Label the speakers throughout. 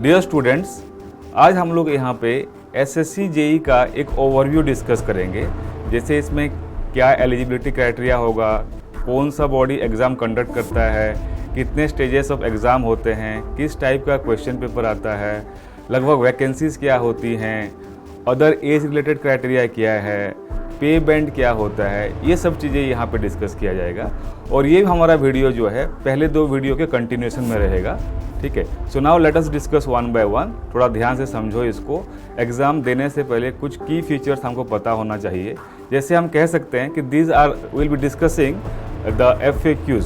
Speaker 1: Dear students, आज हम लोग यहाँ पे एसएससी जेई का एक ओवरव्यू डिस्कस करेंगे। जैसे इसमें क्या एलिजिबिलिटी क्राइटेरिया होगा, कौन सा बॉडी एग्ज़ाम कंडक्ट करता है, कितने स्टेजेस ऑफ एग्ज़ाम होते हैं, किस टाइप का क्वेश्चन पेपर आता है, लगभग वैकेंसीज़ क्या होती हैं, अदर एज रिलेटेड क्राइटेरिया क्या है, पे बैंड क्या होता है, ये सब चीज़ें यहाँ पे डिस्कस किया जाएगा। और ये हमारा वीडियो जो है पहले दो वीडियो के कंटिन्यूएशन में रहेगा। ठीक है, सो now let us discuss one by one. थोड़ा ध्यान से समझो इसको। एग्ज़ाम देने से पहले कुछ की फीचर्स हमको पता होना चाहिए। जैसे हम कह सकते हैं कि these are will be discussing the FAQs,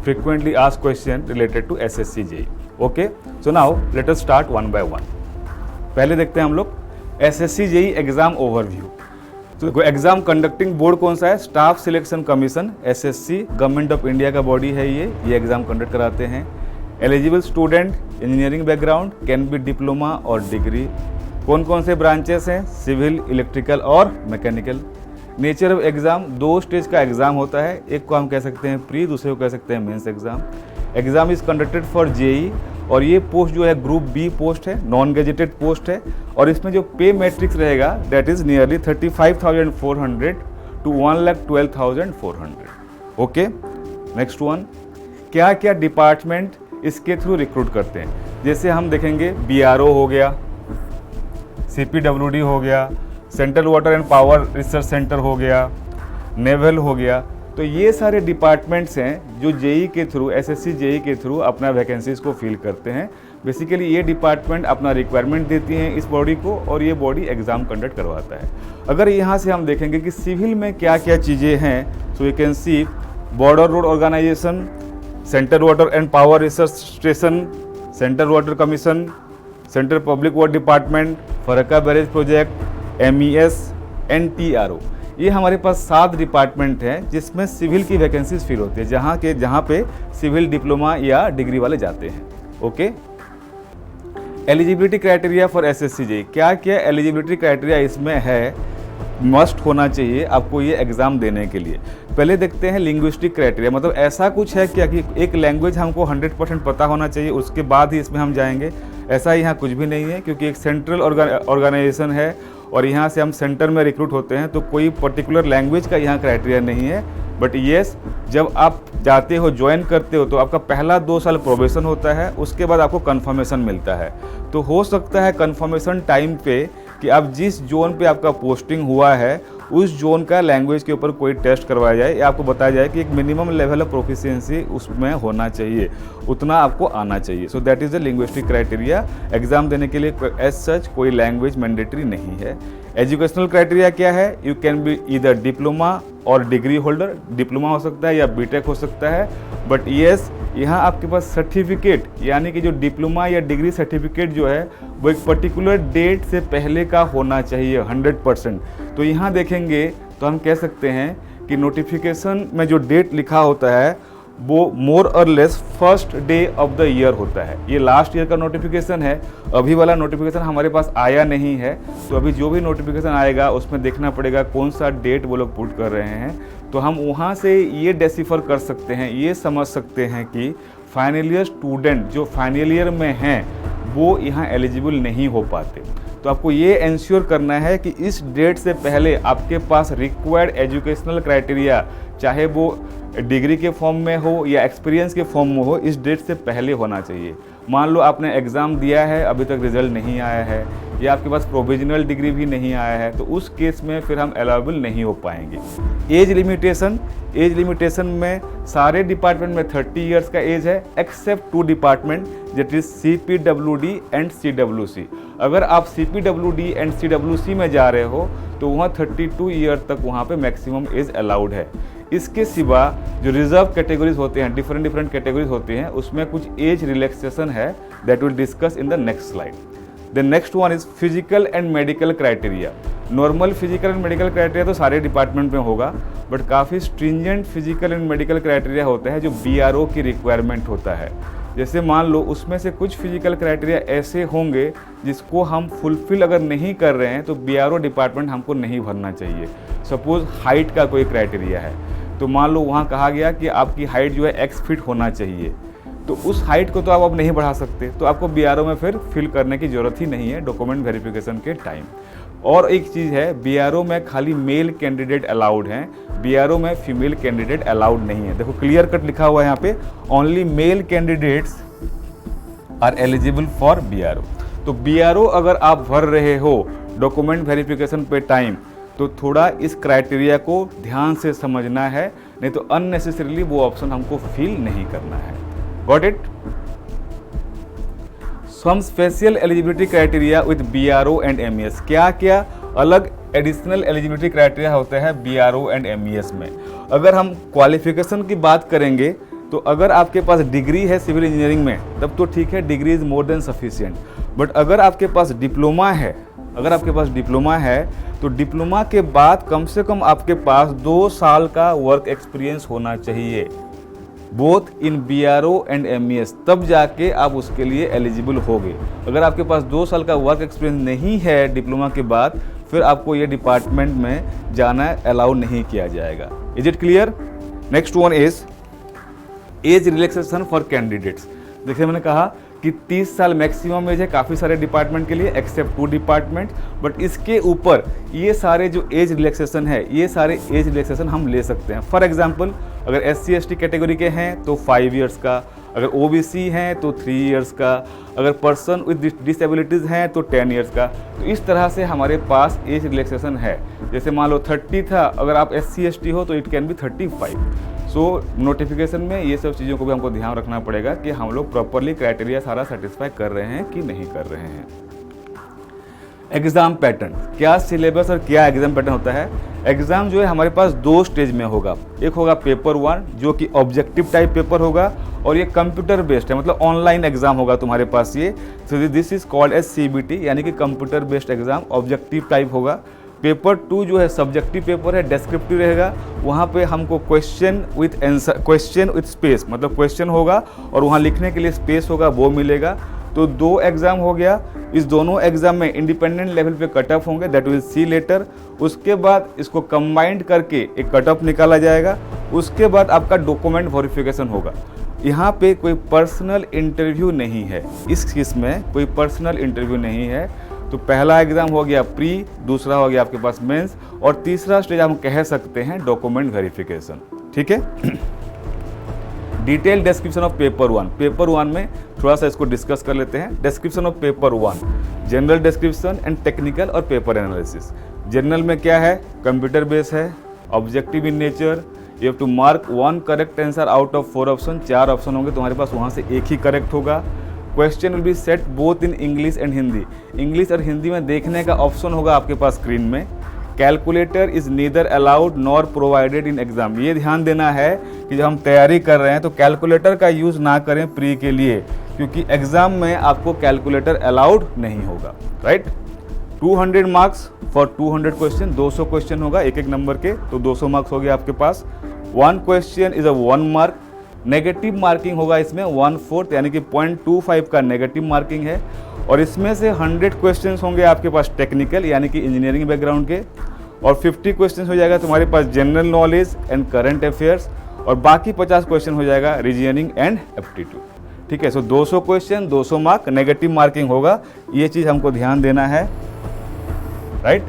Speaker 1: frequently asked question related to SSC JEE। Okay, so now let us start one by one. पहले देखते हैं हम लोग SSC JEE एग्ज़ाम ओवरव्यू। तो एग्ज़ाम कंडक्टिंग बोर्ड कौन सा है? Staff selection commission, SSC, government of India का बॉडी है ये एग्ज़ाम कंडक्ट कराते हैं। Eligible student, engineering background, can be diploma और डिग्री। कौन कौन से ब्रांचेस हैं? सिविल, इलेक्ट्रिकल और mechanical. Nature of exam, 2 stage का एग्ज़ाम होता है। एक को हम कह सकते हैं प्री, दूसरे को कह सकते हैं mains exam. Exam is conducted for JEE और ये पोस्ट जो है ग्रुप B पोस्ट है, नॉन गेजेटेड पोस्ट है। और इसमें जो पे मैट्रिक्स रहेगा that is nearly 35,400 to 1,12,400। Okay, next one, क्या क्या डिपार्टमेंट इसके थ्रू रिक्रूट करते हैं? जैसे हम देखेंगे BRO हो गया, CPWD हो गया, central water and power research centre हो गया, नेवल हो गया। तो ये सारे डिपार्टमेंट्स हैं जो JEE के थ्रू, SSC JEE के थ्रू अपना वैकेंसीज़ को फिल करते हैं। बेसिकली ये डिपार्टमेंट अपना रिक्वायरमेंट देती हैं इस बॉडी को और ये बॉडी एग्ज़ाम कंडक्ट करवाता है। अगर यहाँ से हम देखेंगे कि सिविल में क्या क्या चीज़ें हैं, so you can see border road organisation, central water and power research station, central water commission, central public work department, Farakka barrage project, MES, NTRO। ये हमारे पास 7 डिपार्टमेंट हैं जिसमें सिविल की वैकेंसीज फिल होती है, जहाँ पे सिविल डिप्लोमा या डिग्री वाले जाते हैं। Okay, eligibility criteria for SSC JEE, क्या क्या एलिजिबिलिटी क्राइटेरिया इसमें है, मस्ट होना चाहिए आपको ये एग्ज़ाम देने के लिए। पहले देखते हैं लिंग्विस्टिक क्राइटेरिया, मतलब ऐसा कुछ है क्या कि एक लैंग्वेज हमको 100% पता होना चाहिए, उसके बाद ही इसमें हम जाएंगे। ऐसा यहाँ कुछ भी नहीं है, क्योंकि एक सेंट्रल ऑर्गेनाइजेशन है और यहाँ से हम सेंटर में रिक्रूट होते हैं, तो कोई पर्टिकुलर लैंग्वेज का यहाँ क्राइटेरिया नहीं है। बट येस, जब आप जाते हो, ज्वाइन करते हो, तो आपका पहला 2 साल प्रोबेशन होता है, उसके बाद आपको कन्फर्मेशन मिलता है। तो हो सकता है कन्फर्मेशन टाइम पे कि आप जिस जोन पे आपका पोस्टिंग हुआ है उस जोन का लैंग्वेज के ऊपर कोई टेस्ट करवाया जाए या आपको बताया जाए कि एक मिनिमम लेवल ऑफ प्रोफिशिएंसी उसमें होना चाहिए, उतना आपको आना चाहिए। सो that is the linguistic criteria. Exam देने के लिए एज सच कोई लैंग्वेज मैंडेटरी नहीं है। एजुकेशनल क्राइटेरिया क्या है? You can be either diploma और डिग्री होल्डर, डिप्लोमा हो सकता है या BTech हो सकता है। बट येस, यहाँ आपके पास सर्टिफिकेट, यानी कि जो डिप्लोमा या डिग्री सर्टिफिकेट जो है वो एक पर्टिकुलर डेट से पहले का होना चाहिए 100%। तो यहाँ देखेंगे तो हम कह सकते हैं कि नोटिफिकेशन में जो डेट लिखा होता है वो मोर और less first day of the year होता है। ये लास्ट ईयर का नोटिफिकेशन है, अभी वाला नोटिफिकेशन हमारे पास आया नहीं है। तो अभी जो भी नोटिफिकेशन आएगा उसमें देखना पड़ेगा कौन सा डेट वो लोग पुट कर रहे हैं। तो हम वहाँ से ये डेसिफर कर सकते हैं, ये समझ सकते हैं कि फाइनल ईयर स्टूडेंट जो फाइनल ईयर में हैं वो यहाँ एलिजिबल नहीं हो पाते। तो आपको ये इंश्योर करना है कि इस डेट से पहले आपके पास रिक्वायर्ड एजुकेशनल क्राइटेरिया, चाहे वो डिग्री के फॉर्म में हो या एक्सपीरियंस के फॉर्म में हो, इस डेट से पहले होना चाहिए। मान लो आपने एग्ज़ाम दिया है, अभी तक रिजल्ट नहीं आया है, या आपके पास प्रोविजनल डिग्री भी नहीं आया है, तो उस केस में फिर हम अलाउबल नहीं हो पाएंगे। एज लिमिटेशन में सारे डिपार्टमेंट में 30 इयर्स का एज है, except 2 department that is CPWD एंड CWC। अगर आप CPWD एंड CWC में जा रहे हो तो वहाँ 32 ईयर तक वहाँ पे मैक्सिमम एज अलाउड है। इसके सिवा जो रिजर्व कैटेगरीज होते हैं, डिफरेंट कैटेगरीज होती हैं, उसमें कुछ एज रिलैक्सेशन है that will discuss in the next slide. The next one is physical and medical criteria. Normal physical and medical criteria तो सारे डिपार्टमेंट में होगा, बट काफ़ी stringent physical and medical criteria होता है जो BRO की रिक्वायरमेंट होता है। जैसे मान लो उसमें से कुछ फिजिकल क्राइटेरिया ऐसे होंगे जिसको हम फुलफिल अगर नहीं कर रहे हैं तो BRO डिपार्टमेंट हमको नहीं भरना चाहिए। सपोज़ हाइट का कोई क्राइटेरिया है, तो मान लो वहाँ कहा गया कि आपकी हाइट जो है X फीट होना चाहिए, तो उस हाइट को तो आप अब नहीं बढ़ा सकते, तो आपको बीआरओ में फिर फिल करने की ज़रूरत ही नहीं है डॉक्यूमेंट वेरिफिकेशन के टाइम। और एक चीज़ है, बीआरओ में खाली मेल कैंडिडेट अलाउड हैं, बीआरओ में फीमेल कैंडिडेट अलाउड नहीं है। देखो क्लियर कट लिखा हुआ है यहाँ पे, only male candidates are eligible for BRO. तो बीआरओ अगर आप भर रहे हो डॉक्यूमेंट वेरिफिकेशन पे टाइम, तो थोड़ा इस क्राइटेरिया को ध्यान से समझना है, नहीं तो अननेसेसरीली वो ऑप्शन हमको फिल नहीं करना है। Got it? Some special eligibility criteria with BRO and MES. क्या क्या अलग एडिशनल एलिजिबिलिटी क्राइटेरिया होता है बीआरओ एंड एमईएस में? अगर हम क्वालिफिकेशन की बात करेंगे तो अगर आपके पास डिग्री है सिविल इंजीनियरिंग में तब तो ठीक है, degree is more than sufficient. But अगर आपके पास डिप्लोमा है, तो डिप्लोमा के बाद कम से कम आपके पास 2 साल का वर्क एक्सपीरियंस होना चाहिए, both in BRO and MES, तब जाके आप उसके लिए एलिजिबल होगे। अगर आपके पास 2 साल का वर्क एक्सपीरियंस नहीं है डिप्लोमा के बाद, फिर आपको ये डिपार्टमेंट में जाना अलाउ नहीं किया जाएगा। Is it clear? Next one is age relaxation for candidates. देखिए मैंने कहा कि 30 साल मैक्सिमम एज है काफ़ी सारे डिपार्टमेंट के लिए एक्सेप्ट 2 डिपार्टमेंट, बट इसके ऊपर ये सारे जो एज रिलैक्सेशन है, ये सारे एज रिलैक्सेशन हम ले सकते हैं। फॉर एग्जांपल अगर SC/ST कैटेगरी के हैं तो 5 इयर्स का, अगर OBC हैं तो 3 इयर्स का, अगर पर्सन विद डिसेबिलिटीज़ हैं तो 10 इयर्स का। तो इस तरह से हमारे पास एज रिलैक्सेशन है। जैसे मान लो 30 था, अगर आप SC/ST हो तो it can be 35। So notification में ये सब चीज़ों को भी हमको ध्यान रखना पड़ेगा कि हम लोग प्रॉपरली क्राइटेरिया सारा सेटिस्फाई कर रहे हैं कि नहीं कर रहे हैं। एग्ज़ाम पैटर्न, क्या सिलेबस और क्या एग्ज़ाम पैटर्न होता है? एग्ज़ाम जो है हमारे पास 2 स्टेज में होगा। एक होगा पेपर 1 जो कि ऑब्जेक्टिव टाइप पेपर होगा, और ये कंप्यूटर बेस्ड है, मतलब ऑनलाइन एग्जाम होगा तुम्हारे पास ये। So this is called as CBT, यानी कि computer based exam, objective type होगा। पेपर 2 जो है सब्जेक्टिव पेपर है, डेस्क्रिप्टिव रहेगा। वहाँ पे हमको question with answer, question with space, मतलब क्वेश्चन होगा और वहाँ लिखने के लिए स्पेस होगा, वो मिलेगा। तो 2 एग्ज़ाम हो गया। इस दोनों एग्ज़ाम में इंडिपेंडेंट लेवल पे कट ऑफ होंगे, दैट विल सी लेटर। उसके बाद इसको कंबाइंड करके एक कट ऑफ निकाला जाएगा। उसके बाद आपका डॉक्यूमेंट वेरिफिकेशन होगा। यहाँ पे कोई पर्सनल इंटरव्यू नहीं है, इस केस में कोई पर्सनल इंटरव्यू नहीं है। तो पहला एग्ज़ाम हो गया प्री, दूसरा हो गया आपके पास मेंस, और तीसरा स्टेज हम कह सकते हैं डॉक्यूमेंट वेरिफिकेशन। ठीक है? Detail description of paper 1। Paper 1 में थोड़ा सा इसको डिस्कस कर लेते हैं। Description of paper 1, general description and technical और पेपर एनालिसिस। जनरल में क्या है? कंप्यूटर बेस है, objective in nature, you have to mark 1 correct answer out of 4 option. 4 option होंगे तुम्हारे पास, वहाँ से एक ही करेक्ट होगा। Question will be set both in English and Hindi. English और हिंदी में देखने का ऑप्शन होगा आपके पास स्क्रीन में। Calculator is neither allowed nor provided in exam. ये ध्यान देना है कि जब हम तैयारी कर रहे हैं तो कैलकुलेटर का यूज़ ना करें प्री के लिए, क्योंकि एग्जाम में आपको कैलकुलेटर अलाउड नहीं होगा। Right? 200 marks for 200 question, 200 question होगा एक एक नंबर के, तो 200 मार्क्स हो गया आपके पास। 1 question is a 1 mark. Negative marking होगा इसमें 1/4, यानी कि 0.25 का नेगेटिव मार्किंग है। और इसमें से 100 क्वेश्चंस होंगे आपके पास टेक्निकल, यानी कि इंजीनियरिंग बैकग्राउंड के, और 50 क्वेश्चंस हो जाएगा तुम्हारे पास general knowledge and current affairs, और बाकी 50 क्वेश्चन हो जाएगा रीजनिंग एंड एप्टीट्यूड। ठीक है? सो 200 क्वेश्चन, 200 मार्क, नेगेटिव मार्किंग होगा। ये चीज़ हमको ध्यान देना है। राइट?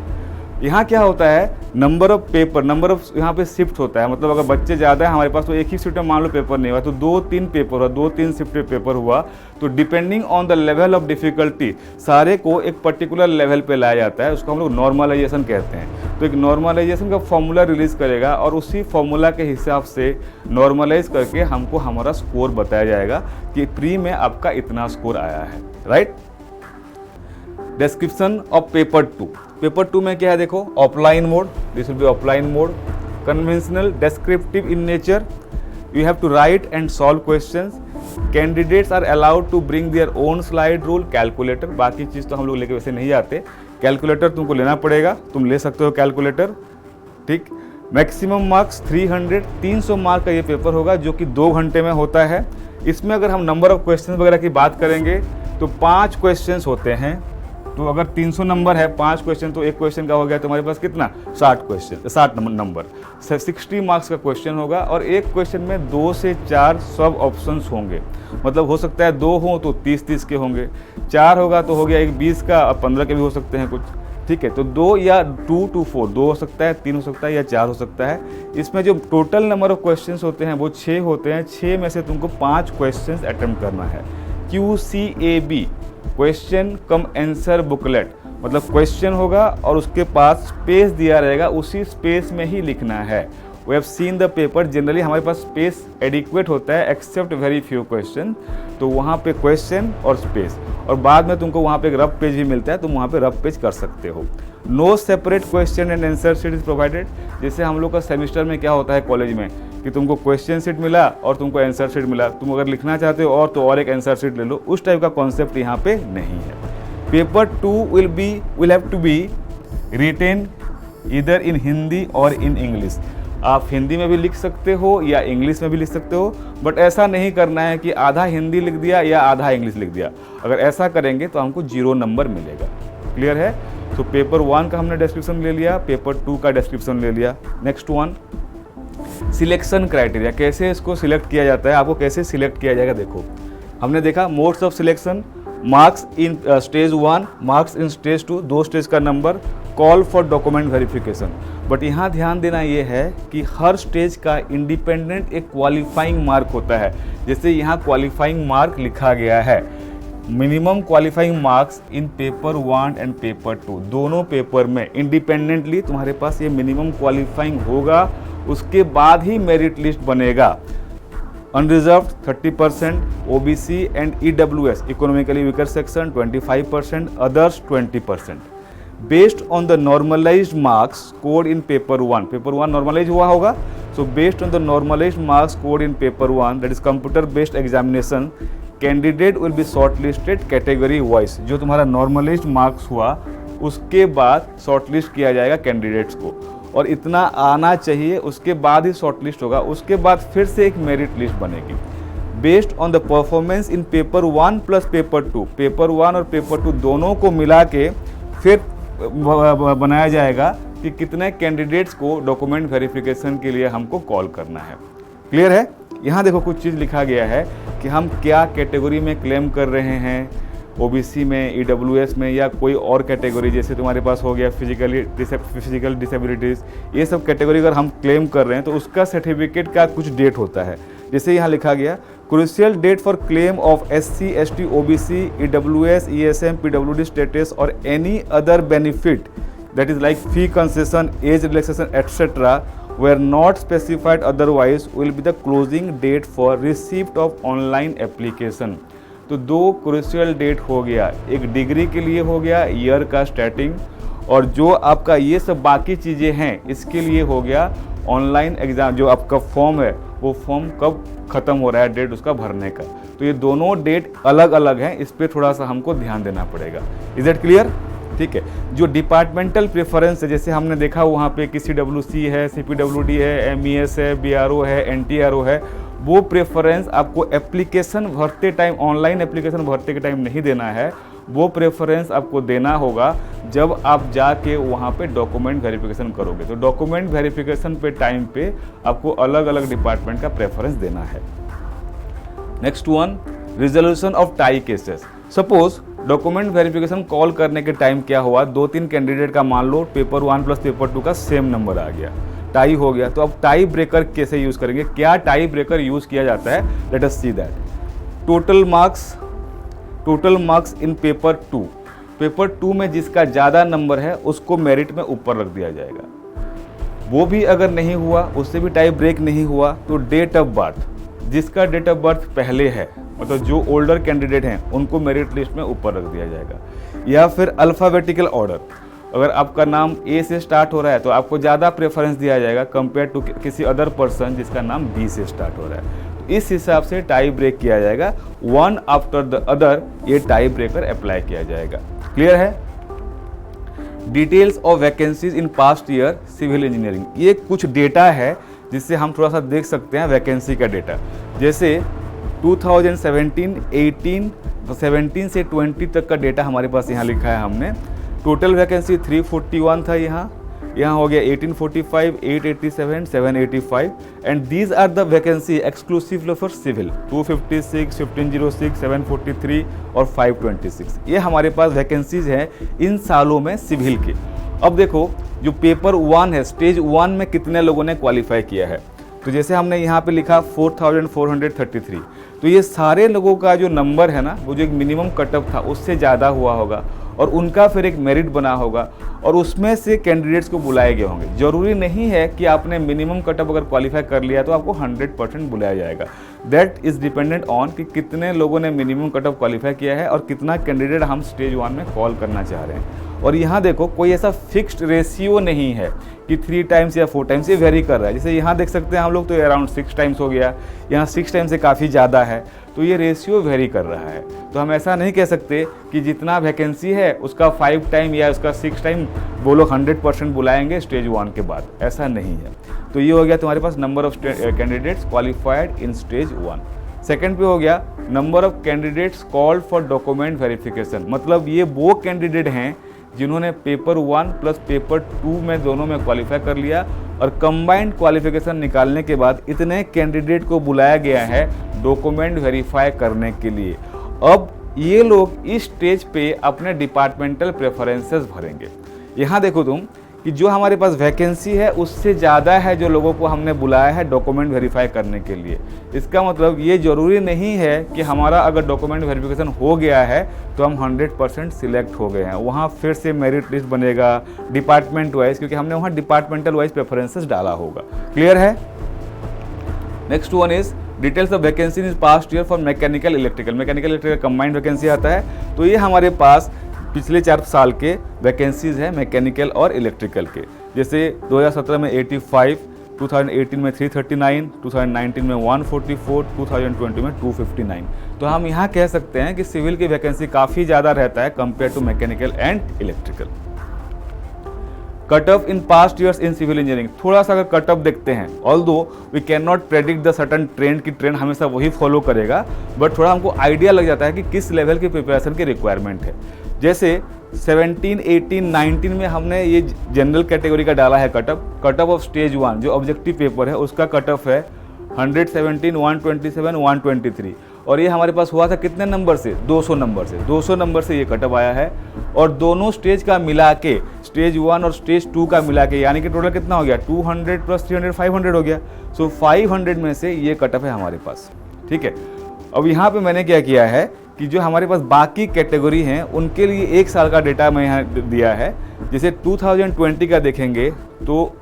Speaker 1: यहाँ क्या होता है, number of paper, number of यहाँ पे शिफ्ट होता है। मतलब अगर बच्चे ज़्यादा है हमारे पास तो एक ही शिफ्ट में मान लो पेपर नहीं हुआ, तो 2-3 पेपर हुआ, 2-3 शिफ्ट में पेपर हुआ। तो depending on the level of difficulty सारे को एक पर्टिकुलर लेवल पे लाया जाता है, उसको हम लोग नॉर्मलाइजेशन कहते हैं। तो एक नॉर्मलाइजेशन का फॉर्मूला रिलीज करेगा और उसी फॉर्मूला के हिसाब से नॉर्मलाइज करके हमको हमारा स्कोर बताया जाएगा कि प्री में आपका इतना स्कोर आया है। Right? Description of paper 2। Paper 2 में क्या है देखो, offline mode, this will be offline mode, conventional, descriptive in nature, you have to write and solve questions, candidates are allowed to bring their own slide rule, calculator, बाकी चीज़ तो हम लोग लेके वैसे नहीं आते, कैलकुलेटर तुमको लेना पड़ेगा, तुम ले सकते हो कैलकुलेटर। ठीक? मैक्सिमम मार्क्स 300 मार्क का ये पेपर होगा जो कि 2 घंटे में होता है। इसमें अगर हम नंबर ऑफ क्वेश्चन वगैरह की बात करेंगे तो 5 क्वेश्चंस होते हैं, तो अगर 300 नंबर है 5 क्वेश्चन, तो एक क्वेश्चन का हो गया तुम्हारे पास कितना 60 क्वेश्चन, 60 नंबर 60 मार्क्स का क्वेश्चन होगा। और एक क्वेश्चन में 2 से 4 सब ऑप्शंस होंगे, मतलब हो सकता है 2 हो तो 30-30 के होंगे, 4 होगा तो हो गया एक 20 का, और 15 के भी हो सकते हैं कुछ, ठीक है। तो 2 या 2 to 4, 2 हो सकता है, 3 हो सकता है या 4 हो सकता है। इसमें जो टोटल नंबर ऑफ क्वेश्चंस होते हैं वो 6 होते हैं। 6 में से तुमको 5 क्वेश्चंस अटेम्प्ट करना है। QCAB, क्वेश्चन कम आंसर बुकलेट, मतलब क्वेश्चन होगा और उसके पास स्पेस दिया रहेगा, उसी स्पेस में ही लिखना है। We have seen the paper, generally हमारे पास स्पेस एडिक्वेट होता है एक्सेप्ट वेरी फ्यू क्वेश्चन, तो वहाँ पे क्वेश्चन और स्पेस, और बाद में तुमको वहाँ पे एक रफ पेज भी मिलता है, तुम वहाँ पे रफ पेज कर सकते हो। No separate question and answer sheet is provided. जैसे हम लोग का सेमिस्टर में क्या होता है कॉलेज में कि तुमको क्वेश्चन शीट मिला और तुमको आंसर शीट मिला, तुम अगर लिखना चाहते हो और तो और एक आंसर शीट ले लो, उस टाइप का कॉन्सेप्ट यहाँ पे नहीं है। Paper 2 will have to be written either in Hindi और इन इंग्लिश। आप हिंदी में भी लिख सकते हो या इंग्लिश में भी लिख सकते हो, बट ऐसा नहीं करना है कि आधा हिंदी लिख दिया या आधा इंग्लिश लिख दिया। अगर ऐसा करेंगे तो हमको 0 नंबर मिलेगा। क्लियर है? तो पेपर 1 का हमने डिस्क्रिप्शन ले लिया, पेपर 2 का डिस्क्रिप्शन ले लिया। नेक्स्ट वन, सिलेक्शन क्राइटेरिया, कैसे इसको सिलेक्ट किया जाता है, आपको कैसे सिलेक्ट किया जाएगा। देखो हमने देखा modes of selection, marks in stage 1, marks in stage 2, 2 stage का number, call for document verification. But यहाँ ध्यान देना ये है कि हर स्टेज का इंडिपेंडेंट एक क्वालिफाइंग मार्क होता है। जैसे यहाँ क्वालिफाइंग मार्क लिखा गया है, minimum qualifying marks in paper 1 and paper 2, दोनों पेपर में इंडिपेंडेंटली तुम्हारे पास ये मिनिमम क्वालिफाइंग होगा, उसके बाद ही मेरिट लिस्ट बनेगा। Unreserved 30%, OBC and EWS economically weaker section 25%, others 20%। Based on the normalised marks scored in paper 1, paper 1 normalise हुआ होगा, so based on the normalised marks scored in paper 1, that is computer based examination, candidate will be shortlisted category wise. जो तुम्हारा normalised marks हुआ उसके बाद shortlist किया जाएगा candidates को, और इतना आना चाहिए, उसके बाद ही शॉर्टलिस्ट होगा, उसके बाद फिर से एक मेरिट लिस्ट बनेगी। Based on the performance in paper 1 plus paper 2, paper 1 और पेपर 2 दोनों को मिला के फिर बनाया जाएगा कि कितने कैंडिडेट्स को डॉक्यूमेंट वेरिफिकेशन के लिए हमको कॉल करना है। क्लियर है? यहाँ देखो कुछ चीज़ लिखा गया है कि हम क्या कैटेगरी में क्लेम कर रहे हैं, OBC में, EWS में, या कोई और कैटेगरी, जैसे तुम्हारे पास हो गया फिजिकल डिसेबिलिटीज़, ये सब कैटेगरी अगर हम क्लेम कर रहे हैं तो उसका सर्टिफिकेट का कुछ डेट होता है। जैसे यहाँ लिखा गया, crucial date for claim of SC, ST, OBC, EWS, ESM, PWD status और any other benefit that is like fee concession, age relaxation etcetera were not specified otherwise will be the closing date for receipt of online application। तो 2 crucial date हो गया, एक degree के लिए हो गया year का स्टार्टिंग, और जो आपका ये सब बाकी चीज़ें हैं इसके लिए हो गया ऑनलाइन एग्ज़ाम, जो आपका फॉर्म है वो फॉर्म कब ख़त्म हो रहा है डेट उसका भरने का। तो ये दोनों डेट अलग अलग हैं, इस पर थोड़ा सा हमको ध्यान देना पड़ेगा। Is it clear? ठीक है। जो डिपार्टमेंटल प्रेफरेंस है, जैसे हमने देखा वहाँ पे किसी CWC है, CPWD है, MES है, BRO है, NTRO है, वो प्रेफरेंस आपको एप्लीकेशन भरते टाइम, ऑनलाइन एप्लीकेशन भरते के टाइम नहीं देना है, वो प्रेफरेंस आपको देना होगा जब आप जाके वहाँ पे डॉक्यूमेंट वेरिफिकेशन करोगे। तो डॉक्यूमेंट वेरिफिकेशन पे टाइम पे आपको अलग अलग डिपार्टमेंट का प्रेफरेंस देना है। Next one, resolution of tie cases. Suppose document verification call करने के टाइम क्या हुआ, 2-3 कैंडिडेट का मान लो पेपर 1 प्लस पेपर 2 का सेम नंबर आ गया, टाई हो गया, तो अब टाई ब्रेकर कैसे यूज़ करेंगे, क्या टाई ब्रेकर यूज़ किया जाता है, let us see that. Total marks in paper 2, paper 2 में जिसका ज़्यादा नंबर है उसको मेरिट में ऊपर रख दिया जाएगा। वो भी अगर नहीं हुआ, उससे भी टाई ब्रेक नहीं हुआ, तो डेट ऑफ बर्थ, जिसका डेट ऑफ बर्थ पहले है, मतलब जो ओल्डर कैंडिडेट हैं उनको मेरिट लिस्ट में ऊपर रख दिया जाएगा। या फिर अल्फ़ाबेटिकल ऑर्डर, अगर आपका नाम A से स्टार्ट हो रहा है तो आपको ज़्यादा प्रेफरेंस दिया जाएगा कंपेयर टू किसी अदर पर्सन जिसका नाम B से स्टार्ट हो रहा है। तो इस हिसाब से टाई ब्रेक किया जाएगा, वन आफ्टर द अदर ये टाई ब्रेकर अप्लाई किया जाएगा। क्लियर है? Details of vacancies in past year civil engineering, ये कुछ डेटा है जिससे हम थोड़ा सा देख सकते हैं वैकेंसी का डेटा। जैसे 2017-18 17 से 20 तक का डेटा हमारे पास यहाँ लिखा है हमने। टोटल वैकेंसी 341 था यहाँ हो गया 1845, 887, 785 and these are the vacancy exclusive for civil 256, 1506, 743 और 526। ये हमारे पास वैकेंसीज हैं इन सालों में सिविल के। अब देखो जो पेपर 1 है, स्टेज 1 में कितने लोगों ने क्वालिफाई किया है, तो जैसे हमने यहाँ पे लिखा 4433, तो ये सारे लोगों का जो नंबर है ना, वो जो एक मिनिमम कटअप था उससे ज़्यादा हुआ होगा और उनका फिर एक मेरिट बना होगा और उसमें से कैंडिडेट्स को बुलाए गए होंगे। जरूरी नहीं है कि आपने मिनिमम कटअप अगर क्वालिफाई कर लिया तो आपको 100% बुलाया जाएगा। दैट इज़ डिपेंडेंट ऑन कि कितने लोगों ने मिनिमम कटअप क्वालिफाई किया है और कितना कैंडिडेट हम स्टेज 1 में कॉल करना चाह रहे हैं। और यहाँ देखो कोई ऐसा फिक्स्ड रेशियो नहीं है कि 3 टाइम्स या 4 टाइम्स, ये वेरी कर रहा है। जैसे यहाँ देख सकते हैं हम लोग तो अराउंड 6 टाइम्स हो गया, यहाँ 6 टाइम्स से काफ़ी ज़्यादा है, तो ये रेशियो वेरी कर रहा है। तो हम ऐसा नहीं कह सकते कि जितना वैकेंसी है उसका 5 टाइम या उसका 6 टाइम वो लोग 100% बुलाएंगे स्टेज 1 के बाद, ऐसा नहीं है। तो ये हो गया तुम्हारे पास number of candidates qualified in stage 1। Second पे हो गया number of candidates called for document verification, मतलब ये वो कैंडिडेट हैं जिन्होंने पेपर 1 प्लस पेपर 2 में दोनों में क्वालिफाई कर लिया और कंबाइंड क्वालिफिकेशन निकालने के बाद इतने कैंडिडेट को बुलाया गया है डॉक्यूमेंट वेरीफाई करने के लिए। अब ये लोग इस स्टेज पे अपने डिपार्टमेंटल प्रेफरेंसेस भरेंगे। यहाँ देखो तुम कि जो हमारे पास वैकेंसी है उससे ज़्यादा है जो लोगों को हमने बुलाया है डॉक्यूमेंट वेरीफाई करने के लिए। इसका मतलब ये ज़रूरी नहीं है कि हमारा अगर डॉक्यूमेंट वेरिफिकेशन हो गया है तो हम 100% सिलेक्ट हो गए हैं। वहाँ फिर से मेरिट लिस्ट बनेगा डिपार्टमेंट वाइज, क्योंकि हमने वहाँ डिपार्टमेंटल वाइज प्रेफरेंसेस डाला होगा। क्लियर है? Next one is details of vacancy in past year for mechanical electrical combined vacancy आता है। तो ये हमारे पास पिछले 4 साल के वैकेंसीज हैं मैकेनिकल और इलेक्ट्रिकल के। जैसे 2017 में 85, 2018 में 339, 2019 में 144, 2020 में 259। तो हम यहाँ कह सकते हैं कि सिविल की वैकेंसी काफ़ी ज़्यादा रहता है compare to mechanical and electrical. Cut off in past years in civil engineering, थोड़ा सा अगर कट ऑफ देखते हैं, although we can not predict the certain trend की ट्रेंड हमेशा वही फॉलो करेगा, बट थोड़ा हमको आइडिया लग जाता है कि किस लेवल की प्रिपरेशन की रिक्वायरमेंट है। जैसे 17, 18, 19 में हमने ये जनरल कैटेगरी का डाला है कट ऑफ स्टेज 1 जो ऑब्जेक्टिव पेपर है उसका कट ऑफ है 117, 127, 123 और ये हमारे पास हुआ था कितने नंबर से? 200 नंबर से ये कट ऑफ आया है। और दोनों स्टेज का मिला के स्टेज 1 और स्टेज 2 का मिला के यानी कि टोटल कितना हो गया? 200 प्लस 300 500 हो गया। सो 500 में से ये कट ऑफ है हमारे पास। ठीक है, अब यहाँ पे मैंने क्या किया है कि जो हमारे पास बाकी कैटेगरी हैं उनके लिए 1 साल का डेटा मैं यहाँ दिया है। जैसे 2020 का देखेंगे तो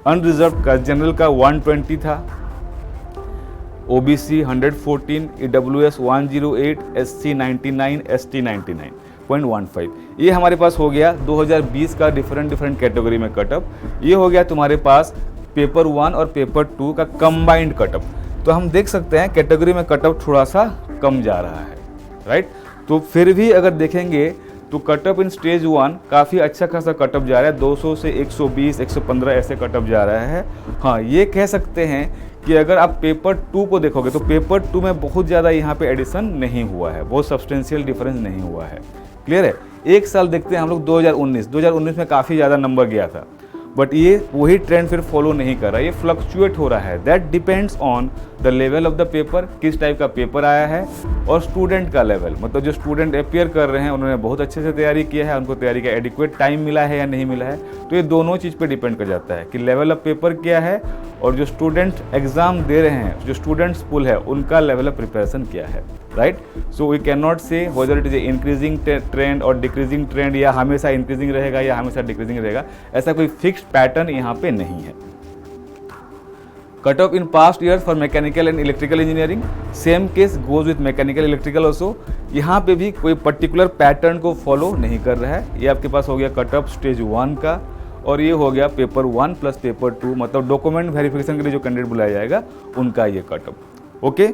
Speaker 1: अनरिजर्व का जनरल का 120 था, ओबीसी 114, ईडब्ल्यूएस 108, एससी 99, एसटी 99.15। ये हमारे पास हो गया 2020 का डिफरेंट कैटेगरी में कटअप। ये हो गया तुम्हारे पास पेपर 1 और पेपर 2 का कंबाइंड कटअप। तो हम देख सकते हैं कैटेगरी में कटअप थोड़ा सा कम जा रहा है, राइट। तो फिर भी अगर देखेंगे तो कटअप इन स्टेज 1 काफ़ी अच्छा खासा कटअप जा रहा है, 200 से 120, 115 ऐसे कटअप जा रहा है। हाँ, ये कह सकते हैं कि अगर आप पेपर 2 को देखोगे तो पेपर 2 में बहुत ज़्यादा यहाँ पे एडिशन नहीं हुआ है, बहुत सब्सटेंशियल डिफरेंस नहीं हुआ है। क्लियर है? 1 साल देखते हैं हम लोग 2019 में काफ़ी ज़्यादा नंबर गया था, बट ये वही ट्रेंड फिर फॉलो नहीं कर रहा है, ये फ्लक्चुएट हो रहा है। That depends on the level of the paper, किस टाइप का पेपर आया है, और स्टूडेंट का लेवल, मतलब जो स्टूडेंट अपियर कर रहे हैं उन्होंने बहुत अच्छे से तैयारी किया है, उनको तैयारी का एडिक्वेट टाइम मिला है या नहीं मिला है। तो ये दोनों चीज़ पे डिपेंड कर जाता है कि लेवल ऑफ पेपर क्या है और जो स्टूडेंट एग्जाम दे रहे हैं, जो स्टूडेंट्स पूल है, उनका लेवल ऑफ प्रिपरेशन क्या है, right. So we can not say whether it is a increasing trend और डिक्रीजिंग ट्रेंड, या हमेशा इंक्रीजिंग रहेगा या हमेशा डिक्रीजिंग रहेगा, ऐसा कोई फिक्स्ड पैटर्न यहाँ पे नहीं है। Cut off in past year for mechanical and electrical engineering, same case goes with mechanical electrical also. यहाँ पे भी कोई पर्टिकुलर पैटर्न को फॉलो नहीं कर रहा है। ये आपके पास हो गया कट ऑफ स्टेज 1 का, और ये हो गया पेपर 1 प्लस पेपर 2, मतलब डॉक्यूमेंट वेरिफिकेशन के लिए जो कैंडिडेट बुलाया जाएगा उनका ये cut off. Okay,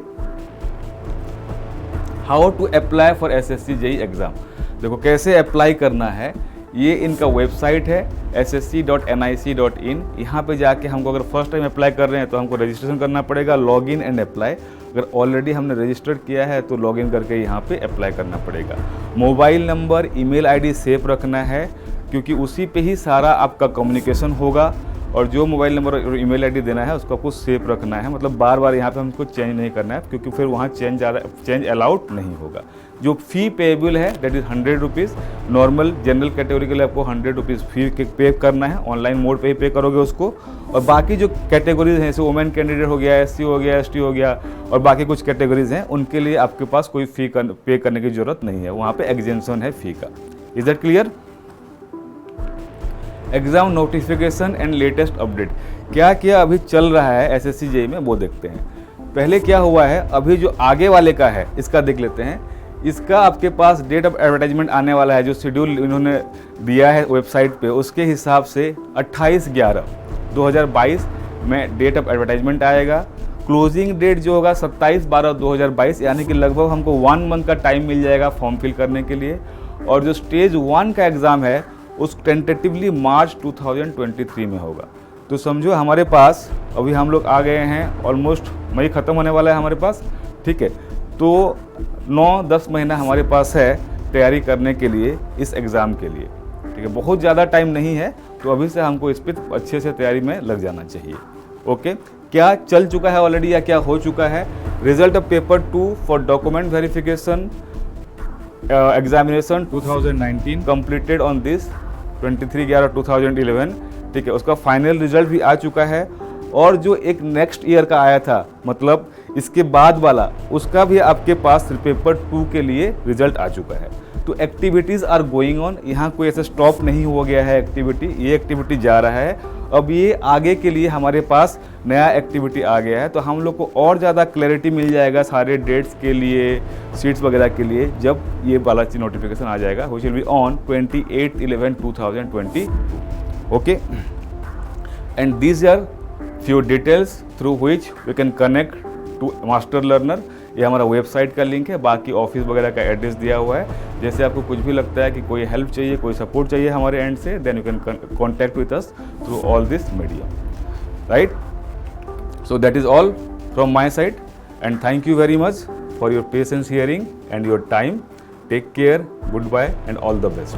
Speaker 1: how to apply for SSC JEE exam. देखो कैसे अप्लाई करना है, ये इनका वेबसाइट है ssc.nic.in। यहाँ पे जाके हमको अगर फर्स्ट टाइम अप्लाई कर रहे हैं तो हमको रजिस्ट्रेशन करना पड़ेगा, लॉगिन एंड अप्लाई। अगर ऑलरेडी हमने रजिस्टर्ड किया है तो लॉगिन करके यहाँ पे अप्लाई करना पड़ेगा। Mobile number, email ID save रखना है, क्योंकि उसी पे ही सारा आपका कम्युनिकेशन होगा। और जो मोबाइल नंबर और ईमेल आईडी देना है उसको आपको सेव रखना है, मतलब बार बार यहाँ पे हमको चेंज नहीं करना है, क्योंकि फिर वहाँ चेंज अलाउड नहीं होगा। जो फ़ी पेएबल है that is 100 rupees. Normal general category के लिए आपको 100 रुपीज़ फ़ी पे करना है, ऑनलाइन मोड पे ही पे करोगे उसको। और बाकी जो कैटेगरीज हैं, जैसे वुमेन कैंडिडेट हो गया, SC हो गया, ST हो गया, और बाकी कुछ कैटेगरीज हैं, उनके लिए आपके पास कोई फ़ी पे करने की ज़रूरत नहीं है, वहाँ पे एग्जेंशन है फ़ी का। Is that clear? Exam notification and latest update, क्या क्या अभी चल रहा है SSC JEE में वो देखते हैं। पहले क्या हुआ है, अभी जो आगे वाले का है इसका देख लेते हैं। इसका आपके पास डेट ऑफ एडवर्टाइजमेंट आने वाला है, जो शेड्यूल इन्होंने दिया है वेबसाइट पे, उसके हिसाब से 28/11/2022 में डेट ऑफ एडवर्टाइजमेंट आएगा। क्लोजिंग डेट जो होगा 27/12/2022, यानी कि लगभग हमको 1 मंथ का टाइम मिल जाएगा फॉर्म फिल करने के लिए। और जो स्टेज 1 का एग्ज़ाम है उस टेंटेटिवली मार्च 2023 में होगा। तो समझो हमारे पास अभी हम लोग आ गए हैं, ऑलमोस्ट मई ख़त्म होने वाला है हमारे पास, ठीक है। तो 9-10 महीना हमारे पास है तैयारी करने के लिए इस एग्ज़ाम के लिए, ठीक है। बहुत ज़्यादा टाइम नहीं है, तो अभी से हमको इस पर अच्छे से तैयारी में लग जाना चाहिए। ओके, क्या चल चुका है ऑलरेडी या क्या हो चुका है? Result of paper 2 for document verification examination 2019 completed on this 23/11/2011, ठीक है। उसका फाइनल रिजल्ट भी आ चुका है। और जो एक नेक्स्ट ईयर का आया था, मतलब इसके बाद वाला, उसका भी आपके पास पेपर 2 के लिए रिजल्ट आ चुका है। तो एक्टिविटीज़ आर गोइंग ऑन, यहाँ कोई ऐसा स्टॉप नहीं हो गया है एक्टिविटी, ये एक्टिविटी जा रहा है। अब ये आगे के लिए हमारे पास नया एक्टिविटी आ गया है, तो हम लोग को और ज़्यादा क्लैरिटी मिल जाएगा सारे डेट्स के लिए, सीट्स वगैरह के लिए, जब ये वाला नोटिफिकेशन आ जाएगा, which will be on 28/11/2022। Okay, and these are few details through which we can connect to master learner. ये हमारा वेबसाइट का लिंक है, बाकी ऑफिस वगैरह का एड्रेस दिया हुआ है। जैसे आपको कुछ भी लगता है कि कोई हेल्प चाहिए, कोई सपोर्ट चाहिए हमारे एंड से, then you can contact with us through all this media, right. So that is all from my side, and thank you very much for your patience hearing and your time. Take care, good bye and all the best.